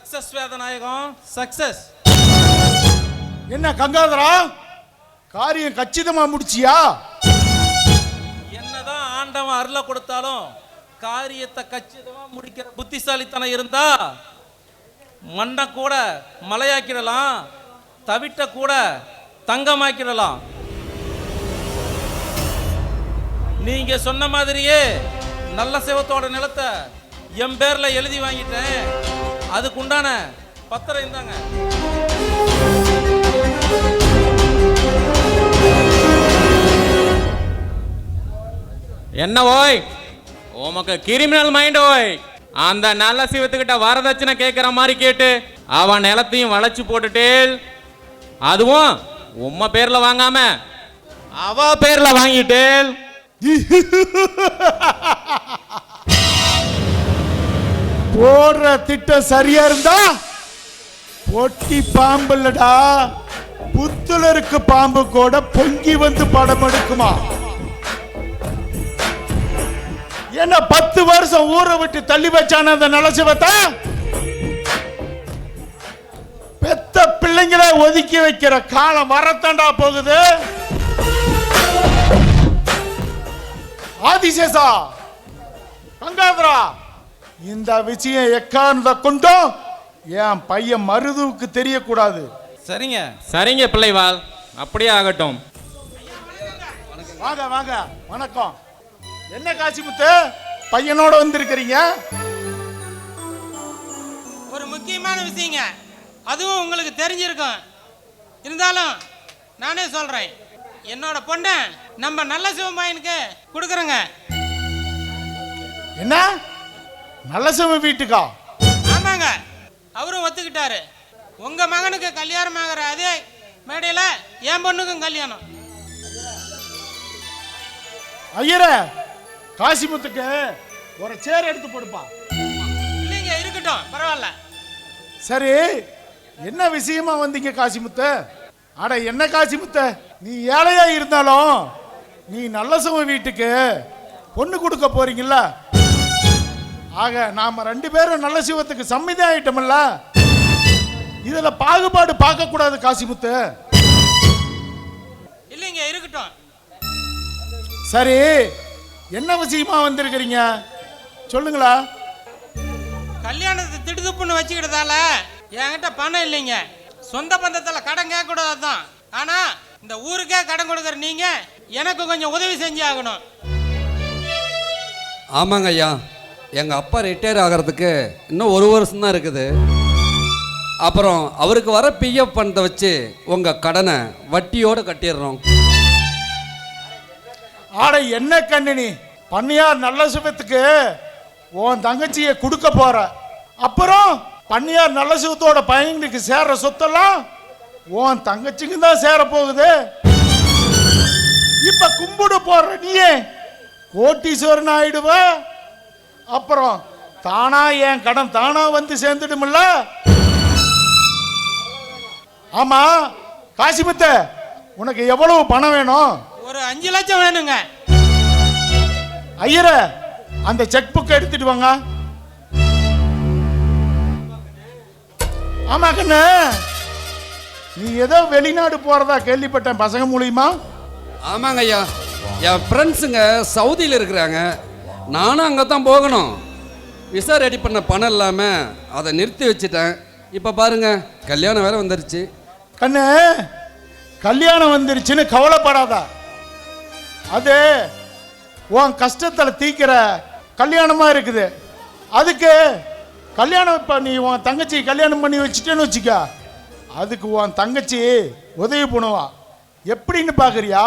Success Vedanayagam success. என்ன கங்காதரா, காரியம் கச்சிதமா முடிச்சியா? என்னதான் ஆண்டவன் அருளை கொடுத்தாலும் காரியத்தை கச்சிதமா முடிக்கிற புத்திசாலித்தனம் இருந்தா மண்ணை கூட மலையாக்கிடலாம், தவிட்ட கூட தங்கமாக்கிடலாம். நீங்க சொன்ன மாதிரியே நல்ல சிவத்தோட நிலத்தை என் பேர்ல எழுதி வாங்கிட்டேன். அதுக்குண்டான பத்திரம் இருந்தாங்க. என்ன ஓய், உமக்கு கிரிமினல் மைண்ட் ஓய். அந்த நல்ல சிவத்துக்கிட்ட வரதட்சணை கேட்கிற மாதிரி கேட்டு அவன் நிலத்தையும் வளைச்சு போட்டுட்டே, அதுவும் உம்ம பேர்ல வாங்காம அவ பேர்ல வாங்கிட்டு. போடுற திட்டம் சரியா இருந்தா பொட்டி பாம்பு இல்லடா, புத்துல இருக்கு பாம்பு கூட பொங்கி வந்து படம் எடுக்குமா? என்ன 10 வருஷம் ஊரை விட்டு தள்ளி வச்சான அந்த நலசிவத்தை பெத்த பிள்ளைங்களை ஒதுக்கி வைக்கிற காலம் வரத்தாண்டா போகுது. ஆதிசேஷா, கங்காதரா, இந்த விஷயம் எக்காரணத்தை கொண்டும் என் பையன் மருதுவுக்கு தெரியக்கூடாது. சரிங்க சரிங்க பிள்ளைவாள், அப்படியே ஆகட்டும். வாங்க வாங்க, வணக்கம். என்ன காசிமுத்து, பையனோட வந்திருக்கிறீங்க? ஒரு முக்கியமான விஷயங்க, அதுவும் உங்களுக்கு தெரிஞ்சிருக்கும். இருந்தாலும் நானே சொல்றேன். என்னோட பொண்ணை நம்ம நல்ல சிவமாயனுக்கு கொடுக்குறேங்க. என்ன, நல்ல சிவ வீட்டுக்கா? ஆமாங்க, அவரும் ஒத்துக்கிட்டாரு. உங்க மகனுக்கு கல்யாணம் ஆகிற அதே மேடையில என் பொண்ணுக்கும் கல்யாணம். ஐயரே, காசிமுத்துக்கு ஒரு சேர் எடுத்து போடுப்பா. இல்லைங்க, இருக்கட்டும், பரவாயில்ல. சரி, என்ன விஷயமா வந்தீங்க காசிமுத்து? அட என்ன காசிமுத்த, நீ ஏழையா இருந்தாலும் நீ நல்ல சிவ வீட்டுக்கு பொண்ணு கொடுக்க போறீங்கல்ல, ஆக நாம 2 பேரும் நல்ல சிவத்துக்கு சம்மதி ஆயிட்டோம்ல, இதுல பாகுபாடு பார்க்க கூடாது காசிமுத்து. இல்லைங்க, இருக்கட்டும். சரி, என்ன விஷயமா வந்திருக்கிறீங்க சொல்லுங்களா? கல்யாணத்தை திடுதுப்புன்னு வச்சுக்கிட்டதால என்கிட்ட பணம் இல்லைங்க. சொந்த பந்தத்தில் கடன் கேட்க கூடாதுதான். ஆனா இந்த ஊருக்கே கடன் கொடுக்குற நீங்க எனக்கு கொஞ்சம் உதவி செஞ்சு ஆகணும். ஆமாங்க ஐயா, எங்கள் அப்பா ரிட்டையர் ஆகிறதுக்கு இன்னும் 1 வருஷம் தான் இருக்குது. அப்புறம் அவருக்கு வர பிஎஃப் பணத்தை வச்சு உங்கள் கடனை வட்டியோடு கட்டிடுறோம். ஆட என்ன கண்ணினி, பண்ணையார் நல்ல சிவத்துக்கு உன் தங்கச்சியை கொடுக்க போற, அப்புறம் பண்ணையார் நல்ல சிவத்தோட பையனுக்கு சேர்ற சொத்தெல்லாம் உன் தங்கச்சிக்கு தான் சேர போகுது. இப்ப கும்பிடு போடுற நீயே கோட்டீஸ்வரன் ஆயிடுவ, அப்புறம் தானா என் கடன் தானா வந்து சேர்ந்துடுமில்ல. ஆமா காசிமுத்த, உனக்கு எவ்வளவு பணம் வேணும்? ஒரு 5 லட்சம் வேணுங்க. ஐயர, அந்த செக் புக் எடுத்துட்டு வாங்க. ஆமா கண்ணு, நீ ஏதோ வெளிநாடு போறதா கேள்விப்பட்டேன் பசங்க மூலியமா. ஆமாங்க ஐயா, என் ஃப்ரெண்ட்ஸுங்க சவுதியில் இருக்கிறாங்க, நானும் அங்கே தான் போகணும். விசா ரெடி பண்ண பணம் இல்லாமல் அதை நிறுத்தி வச்சுட்டேன். இப்போ பாருங்க, கல்யாணம் வேற வந்துருச்சு. கண்ணு, கல்யாணம் வந்துருச்சுன்னு கவலைப்படாத, அது உன் கஷ்டத்தில் தீக்கிற கல்யாணமா இருக்குது. அதுக்கு கல்யாணம் இப்போ நீ உன் தங்கச்சி கல்யாணம் பண்ணி வச்சுட்டேன்னு வச்சுக்க, அதுக்கு உன் தங்கச்சி உதவி பண்ணுவா. எப்படின்னு பார்க்குறியா?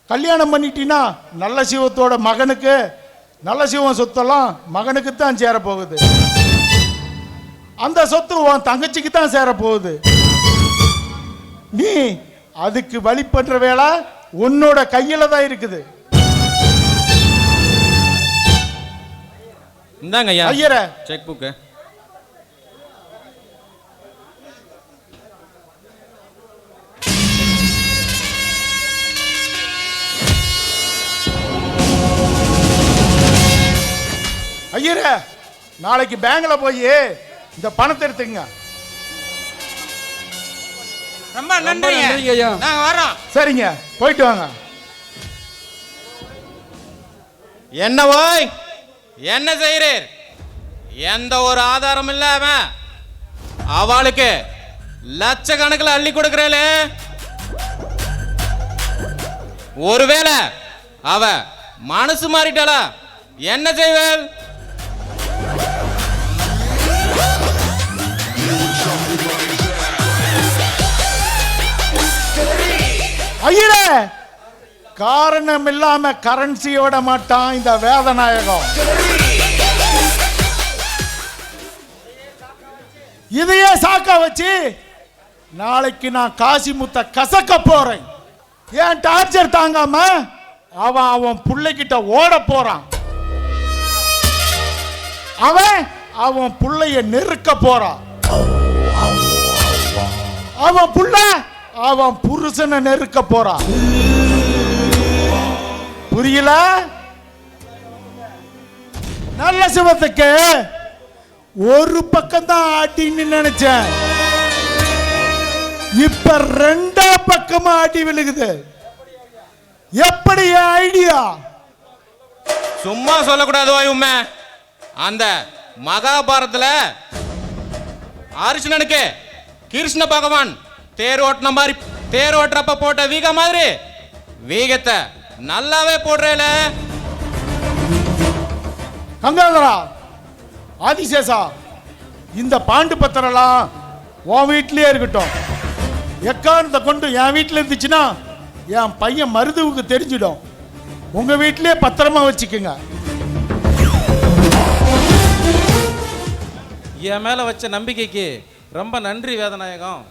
கல்யாணம் பண்ணிட்டீன்னா நல்ல சிவத்தோட மகனுக்கு, நல்ல சிவன் சொத்தெல்லாம் மகனுக்கு தான் சேரப்போகுது, அந்த சொத்து உன் தங்கச்சிக்கு தான் சேரப்போகுது. நீ அதுக்கு வழிபடுற வேலை உன்னோட கையில தான் இருக்குது. இந்தாங்க ஐயா ஐயரே, செக் புக்கு. ஐயரே, நாளைக்கு பேங்க்ல போய் இந்த பணத்தை எடுத்துங்க. ரொம்ப நன்றிங்க நன்றிங்க ஐயா. நாங்க வரோம். சரிங்க, போயிட்டு வாங்க. என்ன ஓய், என்ன செய்கிறீர்? எந்த ஒரு ஆதாரம் இல்லாம அவளுக்கு லட்சக்கணக்கில் அள்ளி கொடுக்கிறேளே, ஒருவேளை அவ மனசு மாறிட்டாளா என்ன செய்வேல்? ஐயரே, காரணம் இல்லாம கரன்சியோட மாட்டான் இந்த வேதநாயகம். இதையே சாக்கா வச்சு நாளைக்கு நான் காசிமுத்தை கசக்க போறேன். ஏன் டார்ச்சர் தாங்காம அவன் புள்ளைகிட்ட ஓட போறான். அவன் புள்ளைய நெருக்க போறான். அவன் புருஷனை நெருக்க போறான். புரியல? நல்ல சிவத்துக்கு ஒரு பக்கம் தான் ஆட்டின்னு நினைச்சேன், இப்ப ரெண்டா பக்கமா ஆட்டி விழுகுது. எப்படி ஐடியா? சும்மா சொல்லக்கூடாது ஓய் உண்மை. அந்த மகாபாரதத்துல அர்ஜுனனுக்கு கிருஷ்ண பகவான் தேர் ஓட்டின மாதிரி, தேர் ஓட்டுறப்ப போட்ட வீக மாதிரி வீகத்தை நல்லாவே போடுறேல. கங்காதரா, ஆதிசேஷா, இந்த பாண்டு பத்திரம்லாம் உன் வீட்லயே இருக்கட்டும். எக்காரணத்தை கொண்டு என் வீட்டில் இருந்துச்சுன்னா என் பையன் மருதுவுக்கு தெரிஞ்சிடும். உங்க வீட்டிலேயே பத்திரமா வச்சுக்கோங்க. என் மேல வச்ச நம்பிக்கைக்கு ரொம்ப நன்றி வேதநாயகம்.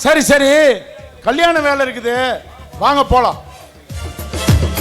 சரி, கல்யாண வேலை இருக்குது, வாங்க போலாம்.